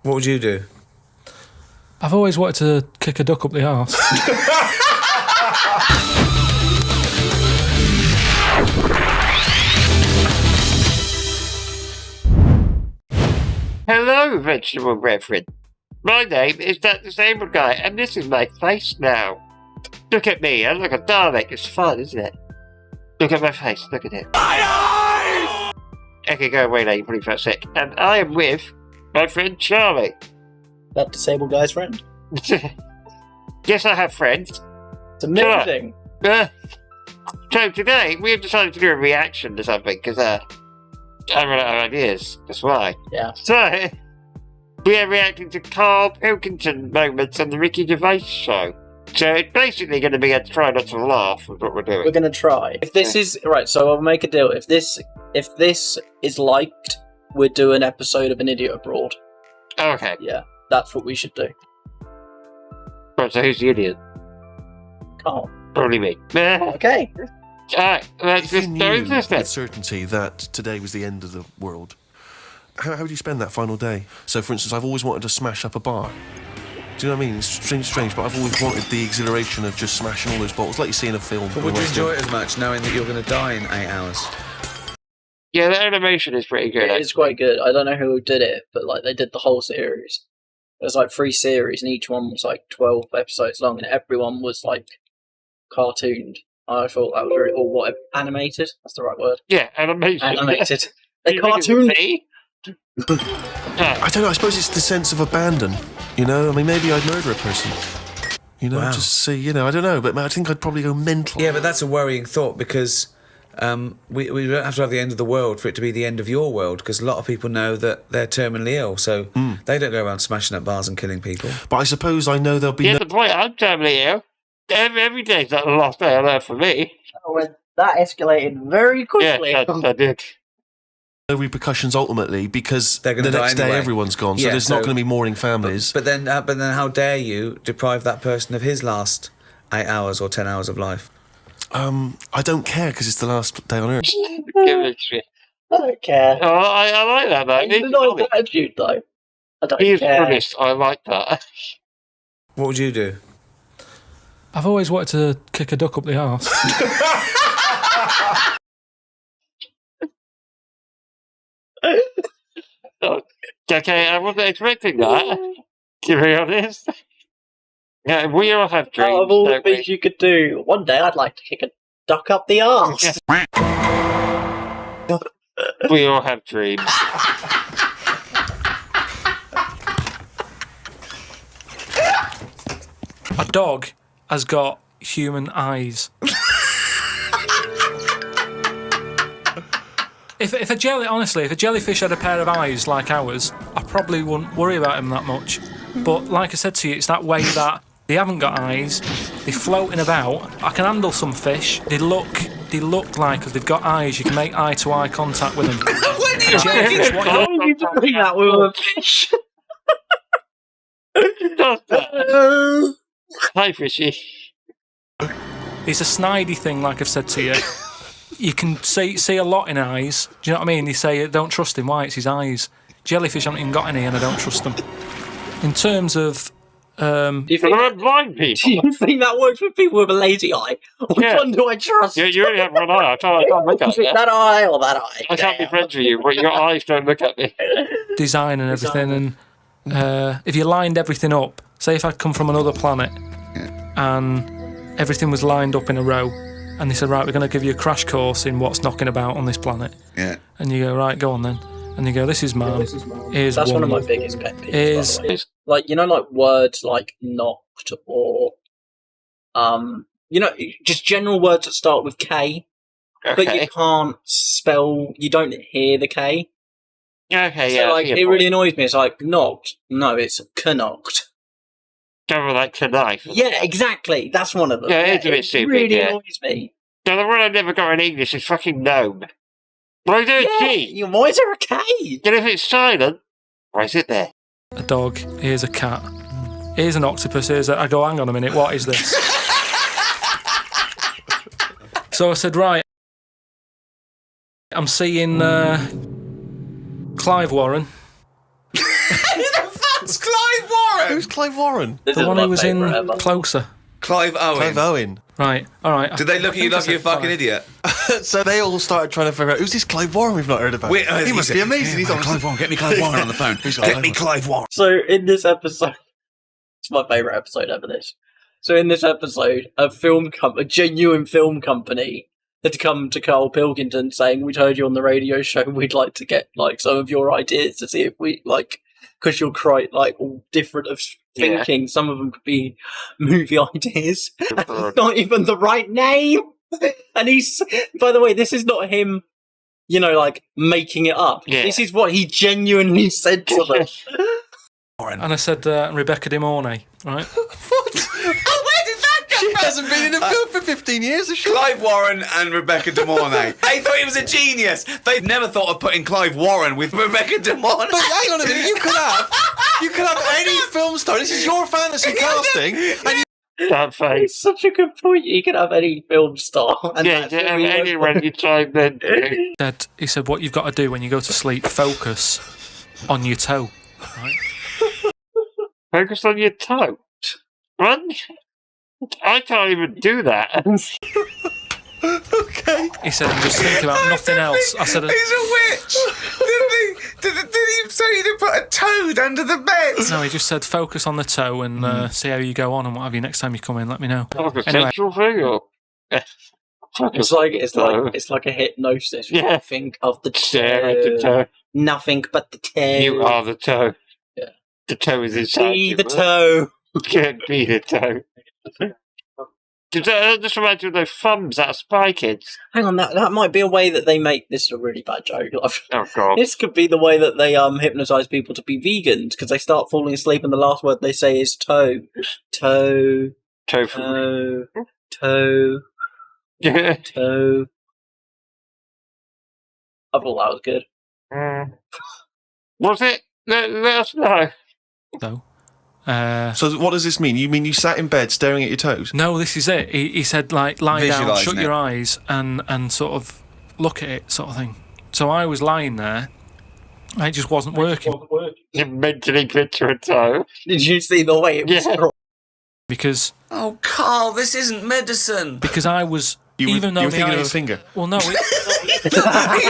What would you do? I've always wanted to kick a duck up the arse. Hello, vegetable brethren. My name is that disabled guy, and this is my face now. Look at me, I look a Dalek. It's fun, isn't it? Look at my face, look at it. My eyes! Okay, go away now, you pretty fat sick. And I am with my friend Charlie. That disabled guy's friend. Yes, I have friends. It's amazing. So today, we have decided to do a reaction to something, because I run out of ideas. That's why. Yeah. So, we are reacting to Carl Pilkington moments on the Ricky Gervais show. So it's basically going to be a try not to laugh with what we're doing. We're going to try. If this is... Right, so I'll make a deal. If this is liked, we'll do an episode of An Idiot Abroad. Okay. Yeah, that's what we should do. Right, so who's the idiot? Carl. Probably me. Okay. Alright, let's If just you go knew into this then. with certainty that today was the end of the world, how would you spend that final day? So, for instance, I've always wanted to smash up a bar. Do you know what I mean? It's strange, but I've always wanted the exhilaration of just smashing all those bottles, like you see in a film. But would you enjoy it as much knowing that you're going to die in 8 hours? Yeah, the animation is pretty good. It is quite good. I don't know who did it, but like they did the whole series. There's like 3 series, and each one was like 12 episodes long, and everyone was like cartooned. I thought that was very... Or what? Animated? That's the right word. Yeah, animation. Animated. They You think it's cartooned. me? I don't know, I suppose it's the sense of abandon, you know? I mean, maybe I'd murder a person. You know, Wow. just see, you know, I don't know, but I think I'd probably go mental. Yeah, but that's a worrying thought because we don't have to have the end of the world for it to be the end of your world, because a lot of people know that they're terminally ill, so they don't go around smashing up bars and killing people. But I suppose I know there'll be Yeah, the point, I'm terminally ill. Every day's not the last day on Earth for me. That escalated very quickly. Yeah, I did. no repercussions ultimately, because They're the gonna die next day anyway. everyone's gone, so Yeah, there's not going to be mourning families. But then how dare you deprive that person of his last 8 hours or 10 hours of life? I don't care, because it's the last day on Earth. Give it a shit. I don't care. Oh, I like that, though. It's a nice attitude, though. I don't He's care. honest. I like that. What would you do? I've always wanted to kick a duck up the arse. Okay, I wasn't expecting that, to be honest. Yeah, we all have dreams. Out of all the don't we? things you could do, one day I'd like to kick a duck up the arse. We all have dreams. A dog has got human eyes. If a jellyfish had a pair of eyes like ours, I probably wouldn't worry about him that much. But like I said to you, it's that way that they haven't got eyes, they're floating about. I can handle some fish. They look like they've got eyes. You can make eye-to-eye contact with them. Jellyfish, what How are you doing that with a fish? Hi, fishy. It's a SNIDEY thing, like I've said to you. You can see a lot in eyes. Do you know what I mean? They say, don't trust him. Why? It's his eyes. Jellyfish haven't even got any, and I don't trust them. In terms of... Do you think, There are blind people. do you think that works with people with a lazy eye? Which Yeah. one do I trust? Yeah, you only have one eye. I can't look at Is it you. that eye or that eye? I can't be friends with you, but your eyes don't look at me. design and everything, and if you lined everything up, say if I'd come from another planet and everything was lined up in a row, and they said, right, we're going to give you a crash course in what's knocking about on this planet. Yeah. And you go, right, go on then. And you go, this is man. Here's That's one of my woman. biggest pet peeves. Is- by the way. Like, you know, like words like knocked or, you know, just general words that start with K, but you Okay. can't spell, you don't hear the K. Okay, So, yeah. like, it really annoys me. It's like, knocked. No, it's knocked. Go with like tonight. Yeah, exactly. That's one of them. Yeah, it's a bit stupid, really yeah. annoys me. So the one I never got in English is fucking gnome. Why is there a Yeah, G? why is there a K? And if it's silent, why is it there? A dog, here's a cat, here's an octopus, I go, hang on a minute, what is this? So I said, right, I'm seeing Clive Warren. Who the fuck Who's Clive Warren? This The is one my who was in favourite ever. Closer. Clive Owen. Clive Owen. Right, all right. Did they look at you like you're a fucking idiot? So they all started trying to figure out, who's this Clive Warren we've not heard about? He must be amazing. He's on Clive Warren. Get me Clive Warren on the phone. Get me Clive Warren. So in this episode, it's my favourite episode ever. This. So in this episode, a genuine film company had come to Carl Pilkington saying, "We'd heard you on the radio show. We'd like to get like some of your ideas to see if we like, because you're quite like all different of thinking. Yeah. Some of them could be movie ideas. And not even the right name." And he's, by the way, this is not him, you know, like making it up. Yeah. This is what he genuinely said to them. And I said Rebecca De Mornay, right? What? Oh, where did that come from? She hasn't been in a film for 15 years, has she? Clive Warren and Rebecca De Mornay. They thought he was a genius. They've never thought of putting Clive Warren with Rebecca De Mornay. But hang on a minute, you could have any film star. This is your fantasy casting, and That face. It's such a good point. You can have any film star. And Yeah, that's what we want. anyone you try then do. He said, what you've got to do when you go to sleep, focus on your toe. Right? Focus on your toe. What? I can't even do that. okay. He said, and just think about nothing else. I said, He's a witch. Did he say you to put a toad under the bed? no, he just said, focus on the toe and see how you go on and what have you. Next time you come in, let me know. Like a Anyway. sexual thing, or It's like a hypnosis. Yeah. Think of the stare at the toe. Nothing but the toe. You are the toe. Yeah. The toe is inside Be you. the toe. You can't be the toe. Just reminds me of those thumbs out of Spy Kids. Hang on, that might be a way that they make this a really bad joke. Oh god. This could be the way that they hypnotise people to be vegans because they start falling asleep and the last word they say is toe, toe, Tofu. toe, Yeah. toe. I thought that was good. Was it? Let us know. So, So what does this mean? You mean you sat in bed staring at your toes? no, this is it. He said, like, lie down, Visualising shut it. your eyes and sort of look at it, sort of thing. So I was lying there. And it just wasn't working You mentally picture a toe. Did you see the way it was? Yeah. because Oh, Carl, this isn't medicine. I was You even were though thinking my of a eyes. finger. Well, no, He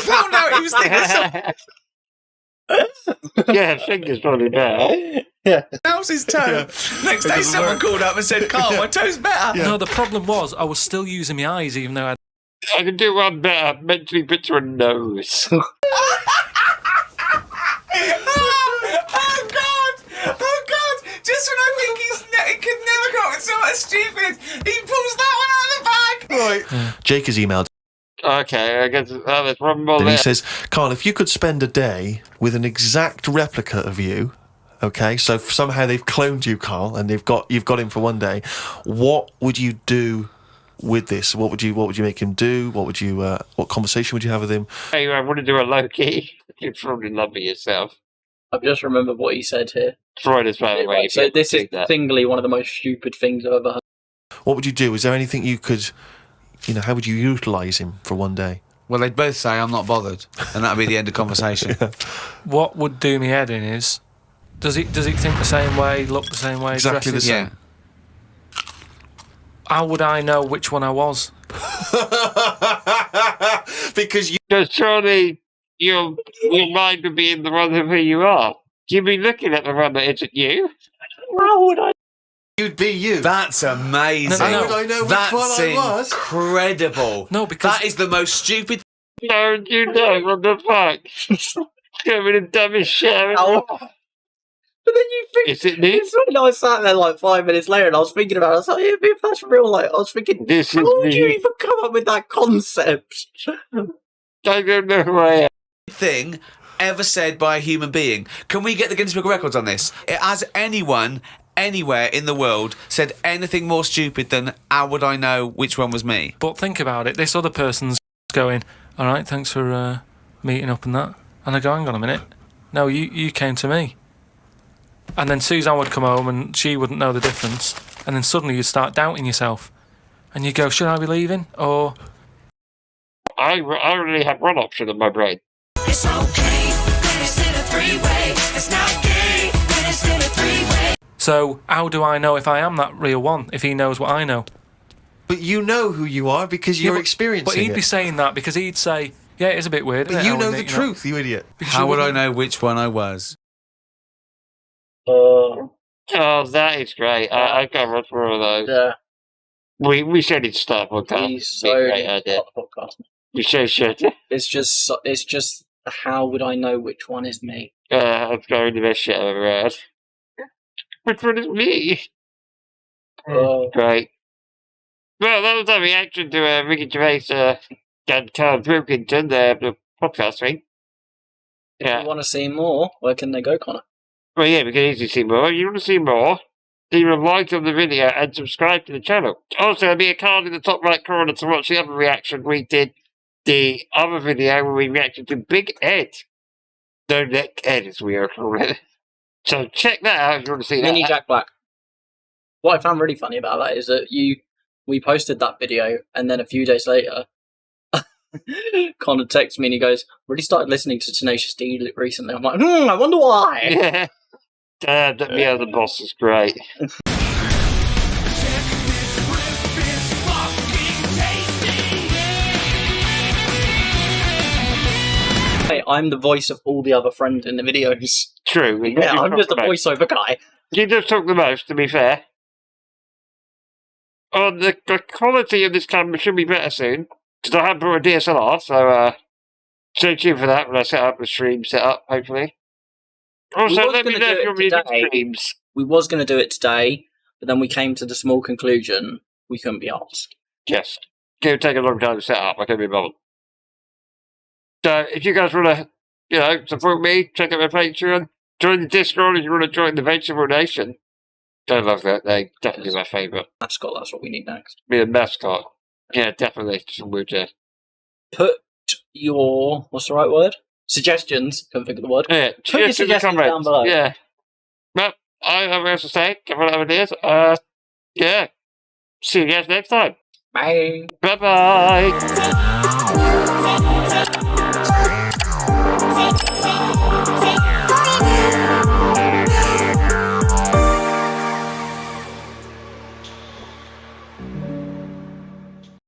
found out he was thinking of something Yeah, finger's probably better. else's toe. Next day, someone called up and said, Carl, my toe's better. no. The problem was I was still using my eyes, even though I can do one better. Mentally picture a nose. Oh, God. Just when I think he could never come up with something stupid, he pulls that one out of the bag. Right. Jake has emailed Okay, I guess there's one more and he there. says, Carl, if you could spend a day with an exact replica of you, okay, so somehow they've cloned you, Carl, and you've got him for one day, what would you do with this? What would you make him do? What conversation would you have with him? Hey, I want to do a Loki. You'd probably love me yourself. I've just remembered what he said here. Freud is, by the way. So this is that. singly one of the most stupid things I've ever heard. What would you do? Is there anything you could, how would you utilise him for one day? Well, they'd both say, I'm not bothered. And that'd be the end of conversation. what would do me head in is, does it think the same way, look the same way, Exactly dress the same. Yeah. How would I know which one I was? Because you... Because surely your mind would be in the one of who you are. You'd be looking at the one that isn't you. How would I? You'd be you. That's amazing. No, no, no. How would I know which That's one I was? incredible. No, because That is the most stupid. No, you know, what the fuck? It's going to be the dumbest shit ever. How? But then you think Is it this? it's when I sat there like 5 minutes later and I was thinking about it. I was like, yeah, if that's real, like I was thinking, This how is would you me. even come up with that concept? I don't know who I am. Thing ever said by a human being. Can we get the Guinness Book of Records on this? Has anyone anywhere in the world said anything more stupid than how would I know which one was me? But think about it. This other person's going, all right, thanks for meeting up and that. And I go, hang on a minute. No, you came to me. And then Suzanne would come home and she wouldn't know the difference. And then suddenly you'd start doubting yourself. And you go, should I be leaving? Or... I only have one option in my brain. It's okay when it's in a three-way. It's not gay when it's in a three-way. So how do I know if I am that real one, if he knows what I know? But you know who you are because you're experiencing But he'd it. be saying that because he'd say, yeah, it is a bit weird. But isn't it, you know Owen, the truth, you idiot. Because How you would I wouldn't- know which one I was? Oh, that is great. I can't wait for all of those. Yeah, We should need to start a podcast. we It'd so be a great need idea. a podcast. We sure should. It's just how would I know which one is me? I'm going to this shit I've ever heard. Which one is me? Great. Well, that was our reaction to Ricky Gervais and Carl Pilkington, the podcast thing. If you want to see more, where can they go, Connor? Well, yeah, we can easily see more. You want to see more? Leave a like on the video and subscribe to the channel. Also, there'll be a card in the top right corner to watch the other reaction we did. The other video where we reacted to Big Ed. No Neck Ed, as we are calling it. So check that out if you want to see that. Mini Jack Black. What I found really funny about that is that we posted that video, and then a few days later, Connor texts me and he goes, "Really started listening to Tenacious D recently." I'm like, I wonder why. Yeah. The boss is great. Hey, I'm the voice of all the other friends in the videos. True. Yeah, I'm just a voiceover guy. You just talk the most, to be fair. Oh, the quality of this camera should be better soon, because I have brought a DSLR, so stay tuned for that when I set up the stream setup, hopefully. Also, let me know if you want me to do streams. We was going to do it today, but then we came to the small conclusion we couldn't be asked. Yes. It would take a long time to set up, I can't be bothered. So, if you guys want to, support me, check out my Patreon, join the Discord if you want to join the Vegetable Nation. I love that. They definitely my favourite. Mascot, that's what we need next. Be a mascot. Yeah, definitely. Some weird Put your, what's the right word? Suggestions. Couldn't think of the word. Yeah, Put your cheers to the suggestions comments. down below. Yeah. Well, I have nothing else to say. Come on over there. Yeah. See you guys next time. Bye. Bye bye.